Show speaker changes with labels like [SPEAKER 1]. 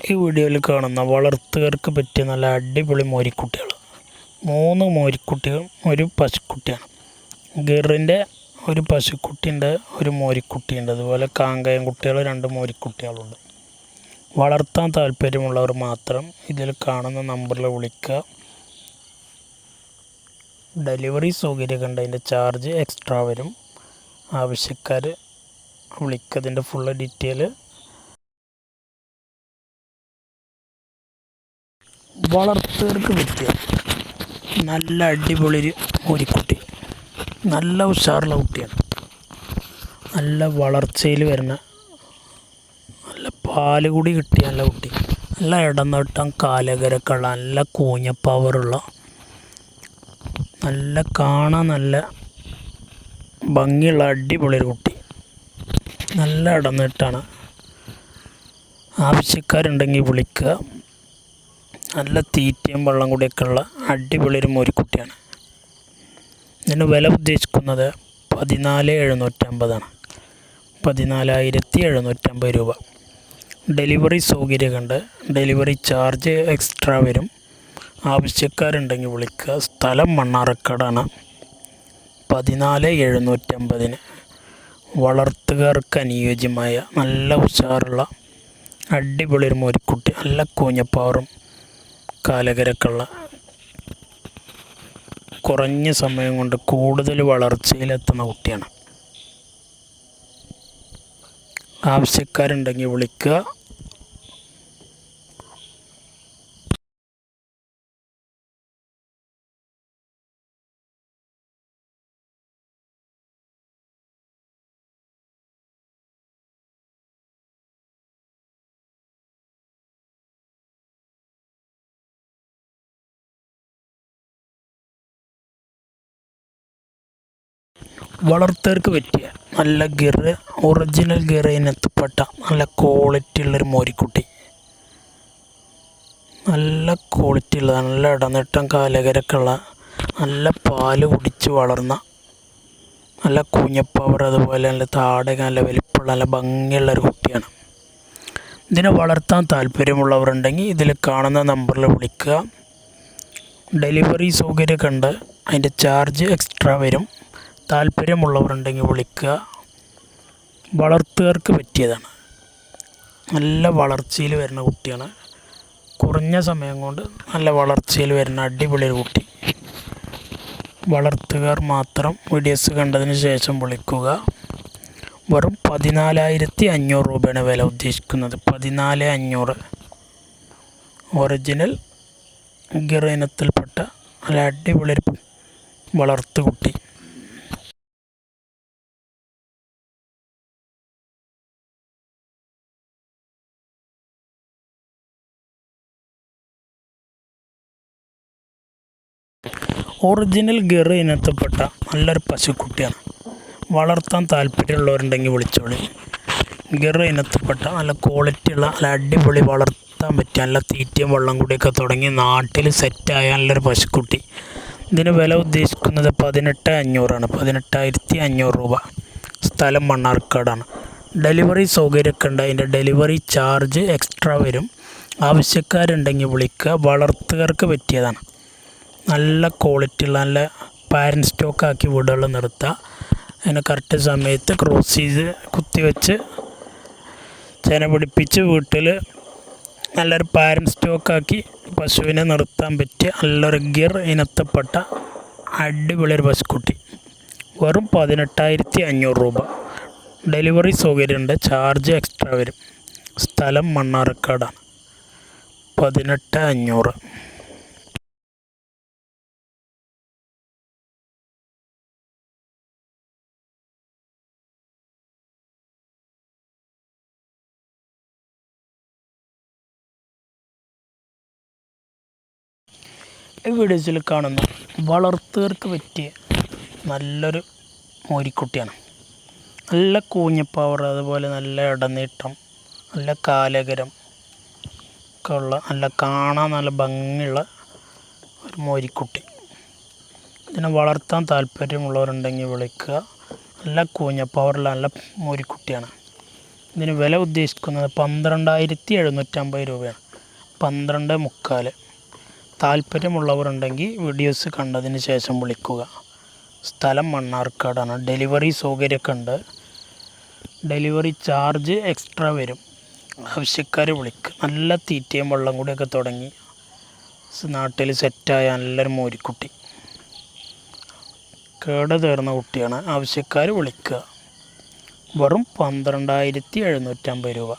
[SPEAKER 1] ഈ വീഡിയോയിൽ കാണുന്ന വളർത്തുകാർക്ക് പറ്റിയ നല്ല അടിപൊളി മോരിക്കുട്ടികൾ, 3 മോരിക്കുട്ടികൾ, ഒരു പശുക്കുട്ടിയാണ്. ഗിറിൻ്റെ ഒരു പശുക്കുട്ടിയുണ്ട്, ഒരു മോരിക്കുട്ടിയുണ്ട്. അതുപോലെ കാങ്കയം കുട്ടികൾ 2 മോരിക്കുട്ടികളുണ്ട്. വളർത്താൻ താല്പര്യമുള്ളവർ മാത്രം ഇതിൽ കാണുന്ന നമ്പറിൽ വിളിക്കുക. ഡെലിവറി സൗകര്യമൊക്കെ ഉണ്ട്. അതിൻ്റെ ചാർജ് എക്സ്ട്രാ വരും. ആവശ്യക്കാർ വിളിക്കുക. അതിൻ്റെ ഫുള്ള് ഡീറ്റെയിൽ. വളർത്തുകാർക്ക് പറ്റിയ നല്ല അടിപൊളി ഒരു മോരിക്കുട്ടി, നല്ല ഉഷാറുള്ള കുട്ടിയാണ്. നല്ല വളർച്ചയിൽ വരുന്ന, നല്ല പാല് കൂടി കിട്ടിയ നല്ല കുട്ടി. നല്ല ഇടനീട്ടം കാലകരൊക്കെ ഉള്ള, നല്ല കൂഞ്ഞ പവറുള്ള, നല്ല കാണാൻ നല്ല ഭംഗിയുള്ള അടിപൊളി ഒരു കുട്ടി. നല്ല ഇടനീട്ടാണ്. ആവശ്യക്കാരുണ്ടെങ്കിൽ വിളിക്കുക. നല്ല തീറ്റയും വെള്ളം കൂടിയൊക്കെ ഉള്ള അടിപൊളി ഒരു മോരിക്കുട്ടിയാണ്. ഇതിന് വില ഉദ്ദേശിക്കുന്നത് 14,750 ആണ്. 14,750 രൂപ. ഡെലിവറി സൗകര്യമൊക്കെ ഉണ്ട്. ഡെലിവറി ചാർജ് എക്സ്ട്രാ വരും. ആവശ്യക്കാരുണ്ടെങ്കിൽ വിളിക്കുക. സ്ഥലം മണ്ണാർക്കാടാണ്. 14,750 വളർത്തുകാർക്ക് അനുയോജ്യമായ നല്ല ഉഷാറുള്ള അടിപൊളി ഒരു മോരിക്കുട്ടി. നല്ല കൂഞ്ഞപ്പവറും കാലകരക്കുള്ള, കുറഞ്ഞ സമയം കൊണ്ട് കൂടുതൽ വളർച്ചയിലെത്തുന്ന കുട്ടിയാണ്. ആവശ്യക്കാരുണ്ടെങ്കിൽ വിളിക്കുക. വളർത്തുകാർക്ക് പറ്റിയ നല്ല ഒറിജിനൽ ഗിറിനകത്തുപ്പെട്ട നല്ല ക്വാളിറ്റി ഉള്ളൊരു മോരിക്കുട്ടി. നല്ല ക്വാളിറ്റി ഉള്ള, നല്ല ഇടനീട്ടം കാലകരക്കുള്ള, നല്ല പാല് കുടിച്ച് വളർന്ന, നല്ല കൂഞ്ഞപ്പവർ, അതുപോലെ നല്ല താടക, നല്ല വലിപ്പമുള്ള, നല്ല ഭംഗിയുള്ളൊരു കുട്ടിയാണ്. ഇതിനെ വളർത്താൻ താല്പര്യമുള്ളവരുണ്ടെങ്കിൽ ഇതിൽ കാണുന്ന നമ്പറിൽ വിളിക്കുക. ഡെലിവറി സൗകര്യമൊക്കെ ഉണ്ട്. അതിൻ്റെ ചാർജ് എക്സ്ട്രാ വരും. താല്പര്യമുള്ളവരുണ്ടെങ്കിൽ വിളിക്കുക. വളർത്തുകാർക്ക് പറ്റിയതാണ്. നല്ല വളർച്ചയിൽ വരുന്ന കുട്ടിയാണ്. കുറഞ്ഞ സമയം കൊണ്ട് നല്ല വളർച്ചയിൽ വരുന്ന അടിപൊളി ഒരു കുട്ടി. വളർത്തുകാർ മാത്രം വീഡിയോസ് കണ്ടതിന് ശേഷം വിളിക്കുക. വെറും 14,500 രൂപയാണ് വില ഉദ്ദേശിക്കുന്നത്. 14,500. ഒറിജിനൽ ഗിറിനത്തിൽപ്പെട്ട നല്ല അടിപൊളി വളർത്തുകുട്ടി. ഒറിജിനൽ ഗിറ് ഇനത്തിൽപ്പെട്ട നല്ലൊരു പശുക്കുട്ടിയാണ്. വളർത്താൻ താല്പര്യമുള്ളവരുണ്ടെങ്കിൽ വിളിച്ചോളി. ഗിറ് ഇനത്തിൽപ്പെട്ട നല്ല ക്വാളിറ്റിയുള്ള, നല്ല അടിപൊളി, വളർത്താൻ പറ്റിയ, നല്ല തീറ്റയും വെള്ളം കൂടിയൊക്കെ തുടങ്ങി നാട്ടിൽ സെറ്റായ നല്ലൊരു പശുക്കുട്ടി. ഇതിന് വില ഉദ്ദേശിക്കുന്നത് 18,500 ആണ്. 18,500 രൂപ. സ്ഥലം മണ്ണാർക്കാടാണ്. ഡെലിവറി സൗകര്യമൊക്കെ ഉണ്ട്. അതിൻ്റെ ഡെലിവറി ചാർജ് എക്സ്ട്രാ വരും. ആവശ്യക്കാരുണ്ടെങ്കിൽ വിളിക്കുക. വളർത്തുകാർക്ക് പറ്റിയതാണ്. നല്ല ക്വാളിറ്റിയുള്ള, നല്ല പാരൻറ്റ് സ്റ്റോക്കാക്കി വീടുകളിൽ നിർത്തുക. അതിന് കറക്റ്റ് സമയത്ത് ക്രോസ് ചെയ്ത് കുത്തിവെച്ച് ചെന പിടിപ്പിച്ച് വീട്ടിൽ നല്ലൊരു പാരൻറ്റ് സ്റ്റോക്കാക്കി പശുവിനെ നിർത്താൻ പറ്റിയ നല്ലൊരു ഗിർ ഇനത്തിൽപ്പെട്ട അടിപൊളി ഒരു പശുക്കുട്ടി. വെറും 18,500 രൂപ. ഡെലിവറി സൗകര്യമുണ്ട്. ചാർജ് എക്സ്ട്രാ വരും. സ്ഥലം മണ്ണാർക്കാടാണ്. 18,500. ഈ വീഡിയോസിൽ കാണുന്ന വളർത്തുകാർക്ക് പറ്റിയ നല്ലൊരു മോരിക്കുട്ടിയാണ്. നല്ല കൂഞ്ഞപ്പവർ, അതുപോലെ നല്ല ഇടനീട്ടം, നല്ല കാലകരം ഒക്കെ ഉള്ള, നല്ല കാണാൻ നല്ല ഭംഗിയുള്ള ഒരു മോരിക്കുട്ടി. ഇതിനെ വളർത്താൻ താല്പര്യമുള്ളവരുണ്ടെങ്കിൽ വിളിക്കുക. നല്ല കൂഞ്ഞപ്പവറുള്ള നല്ല മോരിക്കുട്ടിയാണ്. ഇതിന് വില ഉദ്ദേശിക്കുന്നത് 12,750 രൂപയാണ്. 12.75. താല്പര്യമുള്ളവരുണ്ടെങ്കിൽ വീഡിയോസ് കണ്ടതിന് ശേഷം വിളിക്കുക. സ്ഥലം മണ്ണാർക്കാടാണ്. ഡെലിവറി സൗകര്യമൊക്കെ ഉണ്ട്. ഡെലിവറി ചാർജ് എക്സ്ട്രാ വരും. ആവശ്യക്കാർ വിളിക്കുക. നല്ല തീറ്റയും വെള്ളം കൂടിയൊക്കെ തുടങ്ങി നാട്ടിൽ സെറ്റായ നല്ലൊരു മോരിക്കുട്ടി, കേട് തീർന്ന കുട്ടിയാണ്. ആവശ്യക്കാർ വിളിക്കുക. വെറും 12,750 രൂപ.